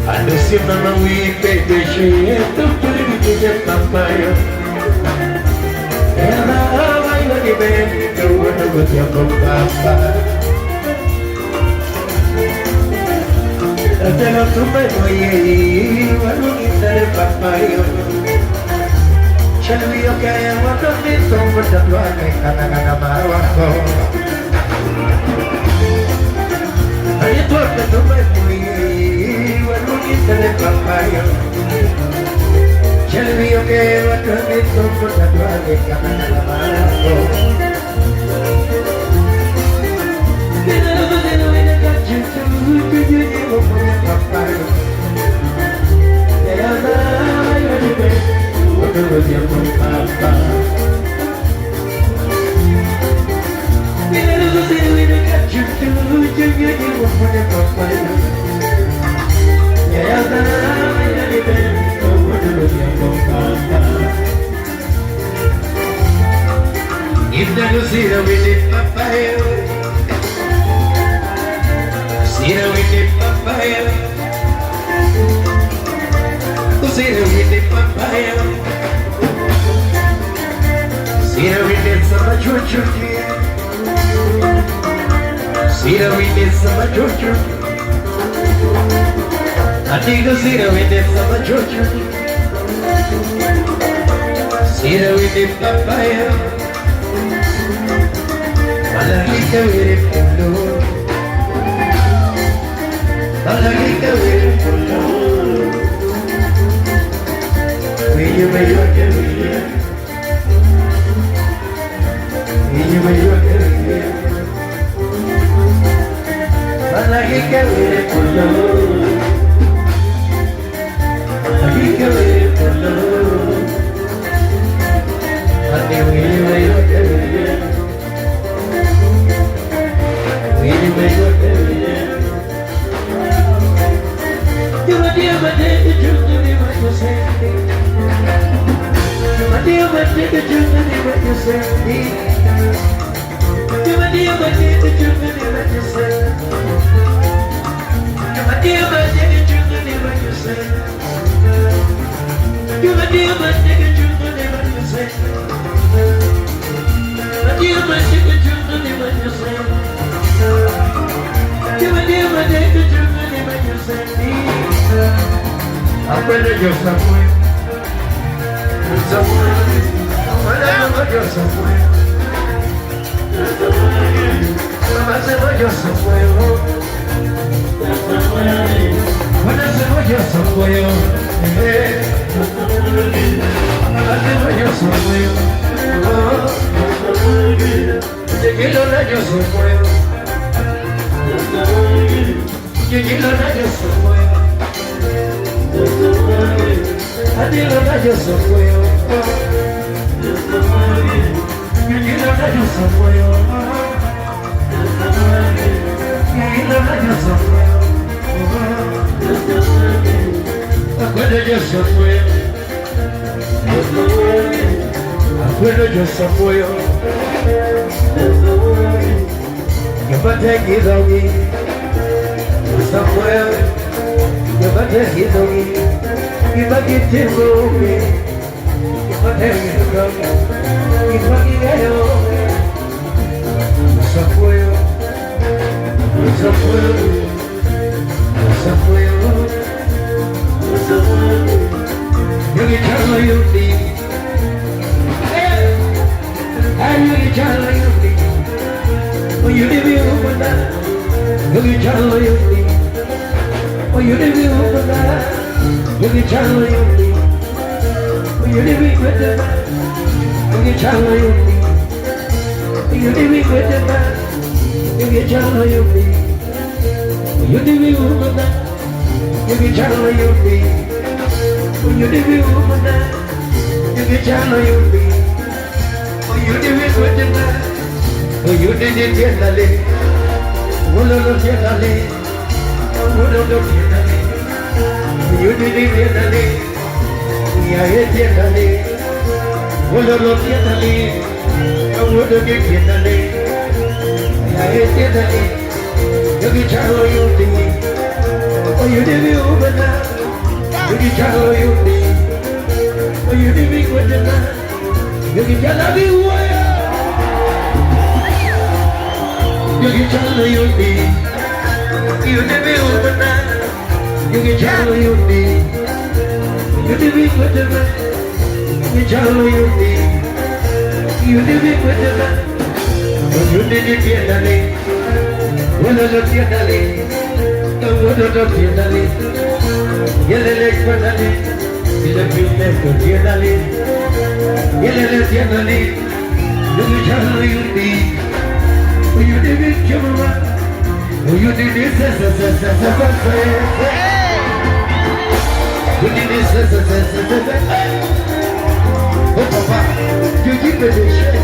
Ando si mama wipe deshe to puri de papayo. Ela vai no de bem, eu ando com tia papa. Até não tu vai morrer, eu não quero papayo. Chalo yo que eu ando me tomo da tua cara bawa. Aí tu vai morrer, eu não quero papayo. Chalo yo que eu ando me tomo da tua cara bawa. If the Lucina with it, papaya, Lucina with it, papaya, Lucina with it, papaya, Lucina with it, sama chuchu, Lucina with it, sama chuchu, I think Lucina with it, sama chuchu, Lucina with it, papaya. Malagika with polo, malagika with polo. Will you make your career? Will you make your career? Malagika with polo, malagika with polo. Ate will you make your career? Aprende yo Samuel, Samuel, yo Samuel, yo Samuel, yo Samuel, yo Samuel, Yo que chalo yo te Oh, you did it over now. You can tell you need. Oh, you did it with the night. You can tell me why. You can tell you need. You did it over now. You can tell you need. You did it with the night. You can tell you need. You did it with the night. You did it with the night. Well, I look at the night. What a dog in the lid, yellow leg for the lid, yellow business for the lid, yellow leg in the lid, you tell you need, you did it, Jamara, you did it, you did it, oh, Papa, you keep it shit.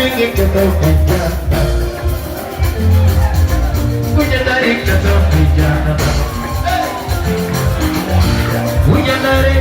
dingin ka daw kanya. Kunyari ka daw kanya. Kunyari,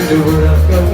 Segura,